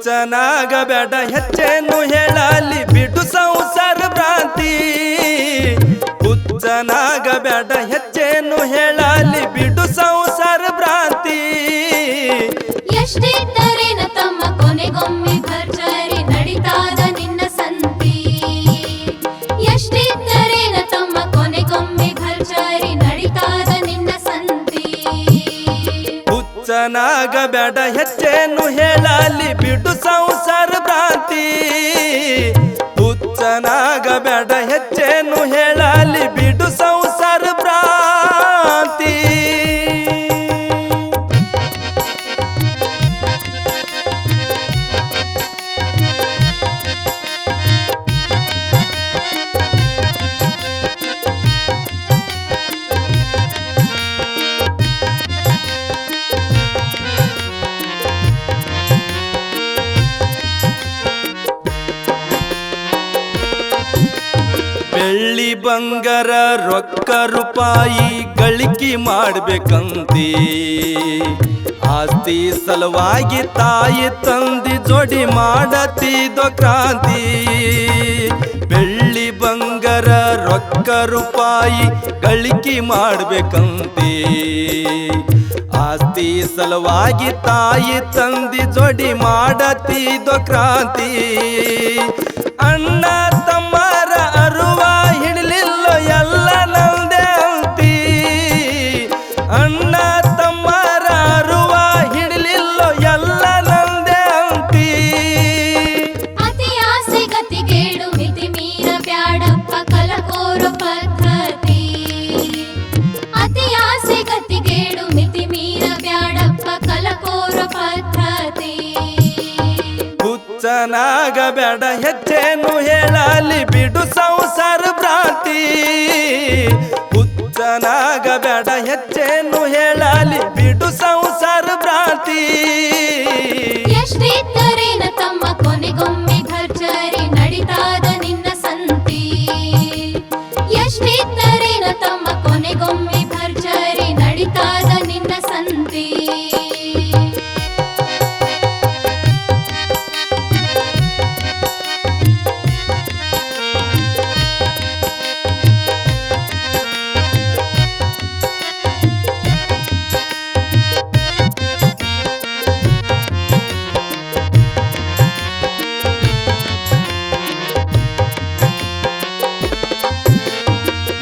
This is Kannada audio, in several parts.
ಹುಚ್ಚನಾಗಬೇಡ ಹೆಚ್ಚೇನು ಹೇಳಲಿ ಬಿಡು ಸಂಸಾರ ಭ್ರಾಂತಿ ಹುಚ್ಚನಾಗಬೇಡ ಹೆಚ್ಚೇನು ಹೇಳಲಿ ಬಿಡು ಸಂಸಾರ ಭ್ರಾಂತಿ ಎಷ್ಟಿದ್ದರೇನ ತಮ್ಮ ಕೊನೆಗೊಮ್ಮೆ ಭರ್ಜರಿ ನಡಿತಾದ ನಿನ್ನ ಸಂತಿ ಎಷ್ಟಿದ್ದರೇನ ತಮ್ಮ ಕೊನೆಗೊಮ್ಮೆ ಭರ್ಜರಿ ನಡಿತಾದ ನಿನ್ನ ಸಂತಿ ಹುಚ್ಚನಾಗಬೇಡ ಹೆಚ್ಚೇನು ಹೇಳಲಿ ಬಿಡು ಸಂಸಾರ ಭ್ರಾಂತಿ ಹುಚ್ಚನಾಗಬೇಡ ಹೆಚ್ಚೇನು ಹೇಳಲಿ ಬಿಡು ಸಂಸಾರ ಭ್ರಾಂತಿ ಬೆಳ್ಳಿ ಬಂಗಾರ ರೊಕ್ಕ ರೂಪಾಯಿ ಗಳಿಕೆ ಮಾಡ್ಬೇಕಂತಿ ಆಸ್ತಿ ಸಲುವಾಗಿ ತಾಯಿ ತಂದಿ ಜೋಡಿ ಮಾಡತಿದೋ ಕ್ರಾಂತಿ ಬೆಳ್ಳಿ ಬಂಗಾರ ರೊಕ್ಕ ರೂಪಾಯಿ ಗಳಿಕೆ ಮಾಡ್ಬೇಕಂತಿ ಆಸ್ತಿ ಸಲುವಾಗಿ ತಾಯಿ ತಂದಿ ಜೋಡಿ ಮಾಡತಿದೋ ಕ್ರಾಂತಿ ಅಣ್ಣ ತಮ್ಮರ ಅರುವ ಹಿಡಲಿಲ್ಲ ಎಲ್ಲ ನಂದೆ ಅಂತಿ ಅಣ್ಣ ತಮ್ಮರ ಅರುವ ಹಿಡಲಿಲ್ಲ ಎಲ್ಲ ನಂದೆ ಅಂತಿ ಅತಿ ಆಸೆ ಗತಿಗೇಡು ಮಿತಿ ಮೀರ ಬ್ಯಾಡಪ್ಪ ಕಲಕೋರ ಪದ್ಧತಿ ಅತಿ ಆಸೆ ಗತಿಗೇಡು ಮಿತಿ ಮೀರ ಬ್ಯಾಡಪ್ಪ ಕಲಕೋರ ಪದ್ಧತಿ ಹುಚ್ಚನಾಗಬೇಡ ಹೆಚ್ಚೇನು ಹೇಳಲಿ ಬಿಡು ಸಂಸಾರ ಭ್ರಾಂತಿ ಹುಚ್ಚನಾಗಬೇಡ ಹೆಚ್ಚೇನು ಹೇಳಲಿ ಬಿಡು ಸಂಸಾರ ಭ್ರಾಂತಿ ಎಷ್ಟಿದ್ದರೇನ ತಮ್ಮ ಕೊನೆಗೊಮ್ಮೆ ಭರ್ಜರಿ ನಡಿತಾದ ನಿನ್ನ ಸಂತಿ ಎಷ್ಟಿದ್ದರೇನ ತಮ್ಮ ಕೊನೆಗೊಮ್ಮೆ ಭರ್ಜರಿ ನಡಿತಾದ ನಿನ್ನ ಸಂತಿ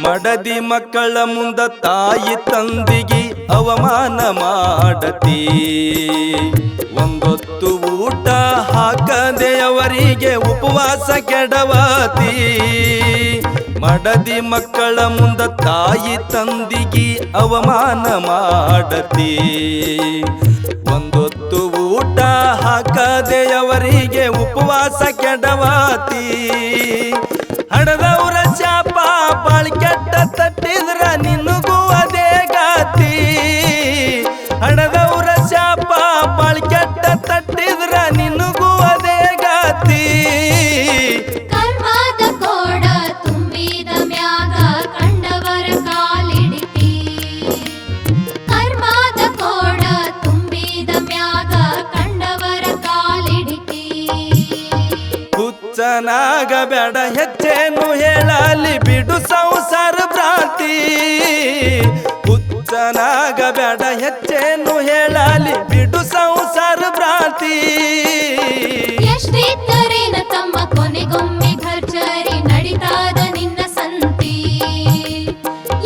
ಮಡದಿ ಮಕ್ಕಳ ಮುಂದ ತಾಯಿ ತಂದಿಗಿ ಅವಮಾನ ಮಾಡತಿ ಒಂದೊತ್ತು ಊಟ ಹಾಕದೆ ಅವರಿಗೆ ಉಪವಾಸ ಕೆಡವತಿ ಮಡದಿ ಮಕ್ಕಳ ಮುಂದ ತಾಯಿ ತಂದಿಗಿ ಅವಮಾನ ಮಾಡತಿ ಒಂದೊತ್ತು ಊಟ ಹಾಕದೆ ಅವರಿಗೆ ಉಪವಾಸ ಕೆಡವತಿ ಹಡದವರ ಶಾಪ ಬಾಳ್ ಕೆಟ್ಟ ತಟ್ಟಿದ್ರ ನಿನಗೂ ಅದೇ ಗಾತಿ ಹಡದವರ ಶಾಪ ಬಾಳ್ ಕೆಟ್ಟ ತಟ್ಟಿದ್ರ ನಿನಗೂ ಅದೇ ಗಾತಿ ಕರ್ಮದ ಕೋಡ ತುಂಬಿದ ಮ್ಯಾಗ ಕಂಡವರ ಕಾಲಿಡಿತಿ ಕರ್ಮದ ಕೋಡ ತುಂಬಿದ ಮ್ಯಾಗ ಕಂಡವರ ಕಾಲಿಡಿತಿ ಹುಚ್ಚನಾಗಬೇಡ ಹೆಚ್ಚೇನು ಹೇಳಲಿ ಬಿಡು ಸಂಸಾರ ಭ್ರಾಂತಿ ಹುಚ್ಚನಾಗಬೇಡ ಹೆಚ್ಚೇನು ಹೇಳಲಿ ಬಿಡು ಸಂಸಾರ ಭ್ರಾಂತಿ ಎಷ್ಟಿದ್ದರೇನ ತಮ್ಮ ಕೊನೆಗೊಮ್ಮೆ ಭರ್ಜರಿ ನಡಿತಾದ ನಿನ್ನ ಸಂತಿ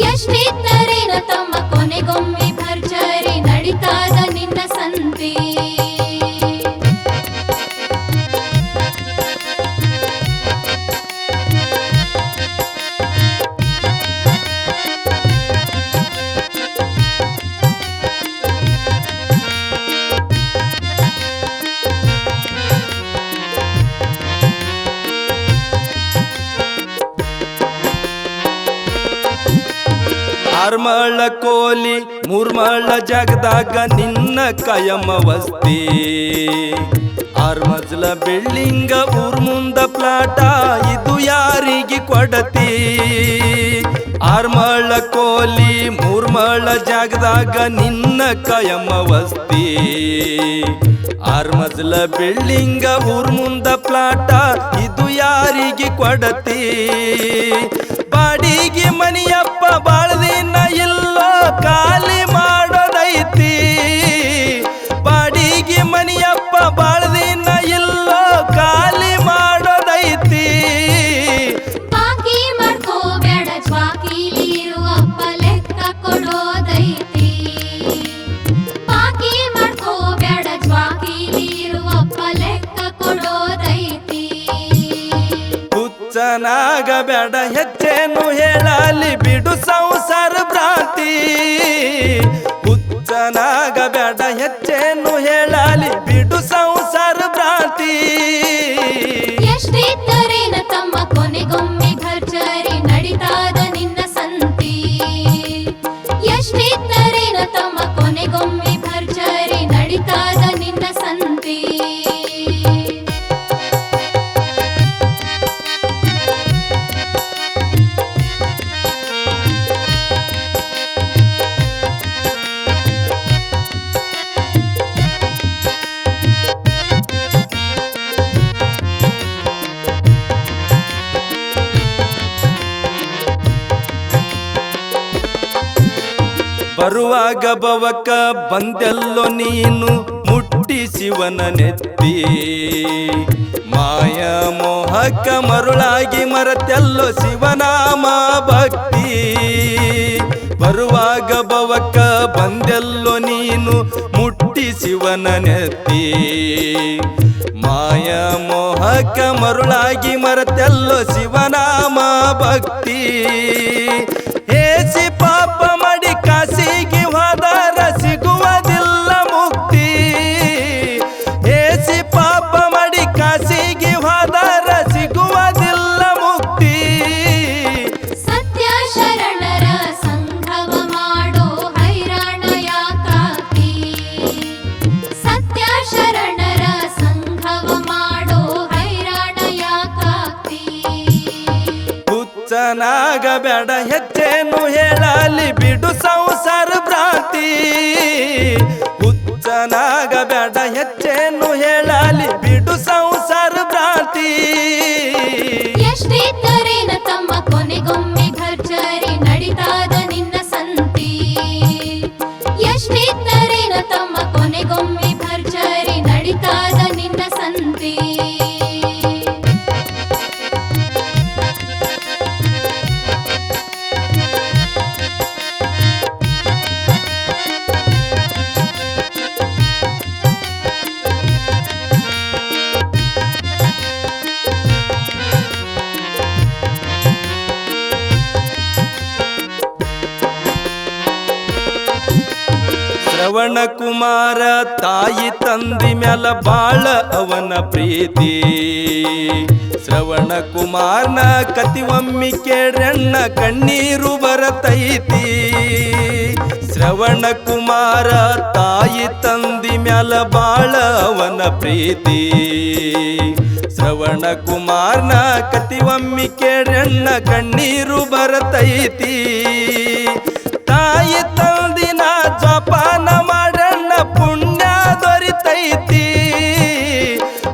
ಎಷ್ಟಿದ್ದರೇನ ತಮ್ಮ ಕೊನೆಗೊಮ್ಮೆ ಭರ್ಜರಿ ನಡಿತಾದ ನಿನ್ನ ಸಂತಿ ಆರ್ಮಳ ಕೋಲಿ ಮೂರ್ಮಳ ಜಾಗದಾಗ ನಿನ್ನ ಕಾಯಮ ವಸ್ತಿ ಆರ್ಮಜ್ಲ ಬಿಲ್ಡಿಂಗ ಊರ್ ಮುಂದ ಪ್ಲಾಟ ಇದು ಯಾರಿಗೆ ಕೊಡತಿ ಆರ್ಮಳ ಕೋಲಿ ಮೂರ್ಮಳ ಜಾಗದಾಗ ನಿನ್ನ ಕಾಯಮ್ಮ ವಸ್ತಿ ಆರ್ ಮಜಲ ಬಿಲ್ಡಿಂಗ ಊರ್ ಮುಂದ ಪ್ಲಾಟ ಇದು ಯಾರಿಗೆ ಕೊಡತಿ ಬಾಡಿಗೆ ಮನಿಯಪ್ಪ ಬಾಳ ದಿನ ಇಲ್ಲೋ ಖಾಲಿ ಮಾಡೋದೈತಿ ಬಾಡಿಗೆ ಮನಿಯಪ್ಪ ಬಾಳ ದಿನ ಇಲ್ಲೋ ಖಾಲಿ ಮಾಡೋದೈತಿ ಬಾಕಿ ಮಾಡ್ಕೋಬೇಡ ಬಾಕಿಲಿರುವಪ್ಪ ಲೆಕ್ಕ ಕೊಡೋದೈತಿ ಬಾಕಿ ಮಾಡ್ಕೋಬೇಡ ಬಾಕಿಲಿರುವಪ್ಪ ಲೆಕ್ಕ ಕೊಡೋದೈತಿ ಹುಚ್ಚನಾಗಬೇಡ ಹೆಚ್ಚೇನು ಹೇಳಲಿ ಬಿಡು ಸಂಸಾರ ಭ್ರಾಂತಿ ಹುಚ್ಚನಾಗಬೇಡ ಹೆಚ್ಚೇನು ಹೇಳಲಿ ಬಿಡು ಸಂಸಾರ ಭ್ರಾಂತಿ ಎಷ್ಟಿದ್ದರೇನ ತಮ್ಮ ಕೊನೆಗೊಮ್ಮೆ ಭರ್ಜರಿ ನಡಿತಾದ ನಿನ್ನ ಸಂತಿ ಎಷ್ಟಿದ್ದರೇನ ತಮ್ಮ ಕೊನೆಗೊಮ್ಮೆ ಭರ್ಜರಿ ನಡಿತಾದ ನಿನ್ನ ಸಂತಿ ಬರುವಾಗ ಬವಕ ಬಂದೆಲ್ಲೋ ನೀನು ಮುಟ್ಟಿ ಶಿವನ ನೆತ್ತಿ ಮಾಯ ಮೋಹಕ ಮರುಳಾಗಿ ಮರತೆಲ್ಲೋ ಶಿವನಾಮ ಭಕ್ತಿ ಬರುವಾಗ ಬವಕ ಬಂದೆಲ್ಲೋ ನೀನು ಮುಟ್ಟಿ ಶಿವನ ನೆತ್ತಿ ಮಾಯ ಮೋಹಕ ಮರುಳಾಗಿ ಮರತೆಲ್ಲೋ ಶಿವನಾಮ ಭಕ್ತಿ ಹೇಸಿ ಪಾಪ ಮಾಡಿ ಕಾಸಿಗೆ ಹೋದರ ಸಿಗುವುದಿಲ್ಲ ಮುಕ್ತಿ ಹೇಸಿ ಪಾಪ ಮಾಡಿ ಕಾಸಿಗೆ ಹೋದರ ಸಿಗುವುದಿಲ್ಲ ಮುಕ್ತಿ ಸತ್ಯ ಶರಣರ ಸಂಘವ ಮಾಡೋ ಹೈರಾಣ ಯಾಕಾತಿ ಸತ್ಯ ಶರಣರ ಸಂಘವ ಮಾಡೋ ಹೈರಾಣ ಯಾಕಾತಿ ಹುಚ್ಚನಾಗಬೇಡ ಹೆಚ್ಚೇನು ಹೇಳಲಿ ಬಿಡು ಸಂಸಾರ ಭ್ರಾಂತಿ ಹುಚ್ಚನಾಗಬೇಡ ಹೆಚ್ಚೇನು ಹೇಳಲಿ ಬಿಡು ಸಂಸಾರ ಭ್ರಾಂತಿ ಎಷ್ಟಿದ್ದರೇನ ತಮ್ಮ ಕೊನೆಗೊಮ್ಮೆ ಭರ್ಜರಿ ನಡಿತಾದ ನಿನ್ನ ಸಂತಿ ಎಷ್ಟಿದ್ದರೇನ ತಮ್ಮ ಕೊನೆಗೊಮ್ಮೆ ಭರ್ಜರಿ ನಡಿತಾದ ನಿನ್ನ ಸಂತಿ ಶ್ರವಣ ಕುಮಾರ ತಾಯಿ ತಂದಿ ಮ್ಯಾಲ ಬಾಳ ಅವನ ಪ್ರೀತಿ ಶ್ರವಣ ಕುಮಾರನ ಕತಿ ಒಮ್ಮಿ ಕೇಳ್ರಣ್ಣ ಕಣ್ಣೀರು ಬರತೈತಿ ಶ್ರವಣ ಕುಮಾರ ತಾಯಿ ತಂದಿ ಮ್ಯಾಲ ಬಾಳ ಅವನ ಪ್ರೀತಿ ಶ್ರವಣ ಕುಮಾರನ ಕತಿ ಒಮ್ಮಿ ಕೇಳ್ರಣ್ಣ ಕಣ್ಣೀರು ಬರತೈತಿ ತಾಯಿ ತಂದಿನ ಜಪಾನ ಮಾಡಣ್ಣ ಪುಣ್ಯ ದೊರಿತೈತಿ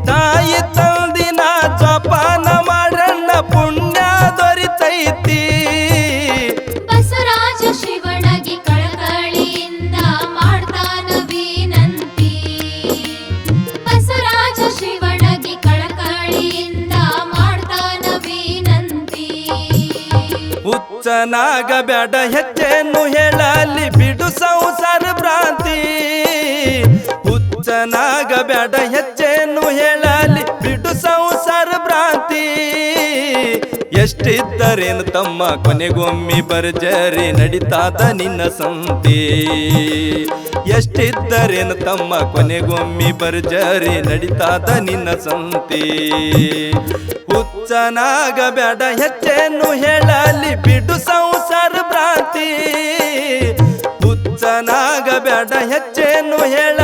ತಾಯಿ ತಂದಿನ ಜಪಾನ ಮಾಡಣ್ಣ ಪುಣ್ಯ ದೊರಿತೈತಿ ಬಸವರಾಜ ಶಿವಣಗಿ ಕಳಕಳಿಯಿಂದ ಮಾಡ್ತಾನ ವಿನಂತಿ ಬಸವರಾಜ ಶಿವಣಗಿ ಕಳಕಳಿಯಿಂದ ಮಾಡ್ತಾನ ವಿನಂತಿ ಹುಚ್ಚನಾಗಬೇಡ ಹೆಚ್ಚೇನು ಹೇಳಲಿ ಬಿಡು ಸಂಸಾರ ಭ್ರಾಂತಿ ಹುಚ್ಚನಾಗಬೇಡ ಹೆಚ್ಚೇನು ಹೇಳಲಿ ಬಿಡು ಸಂಸಾರ ಭ್ರಾಂತಿ ಎಷ್ಟಿದ್ದರೇನು ತಮ್ಮ ಕೊನೆಗೊಮ್ಮೆ ಭರ್ಜರಿ ನಡಿತಾದ ನಿನ್ನ ಸಂತಿ ಎಷ್ಟಿದ್ದರೇನು ತಮ್ಮ ಕೊನೆಗೊಮ್ಮೆ ಭರ್ಜರಿ ನಡಿತಾದ ನಿನ್ನ ಸಂತಿ ಹುಚ್ಚನಾಗಬೇಡ ಹೆಚ್ಚೇನು ಹೇಳಲಿ ಬಿಡು ಸಂಸಾರ ಭ್ರಾಂತಿ ಹುಚ್ಚನಾಗಬೇಡ ಹೆಚ್ಚೇನು ಹೇಳ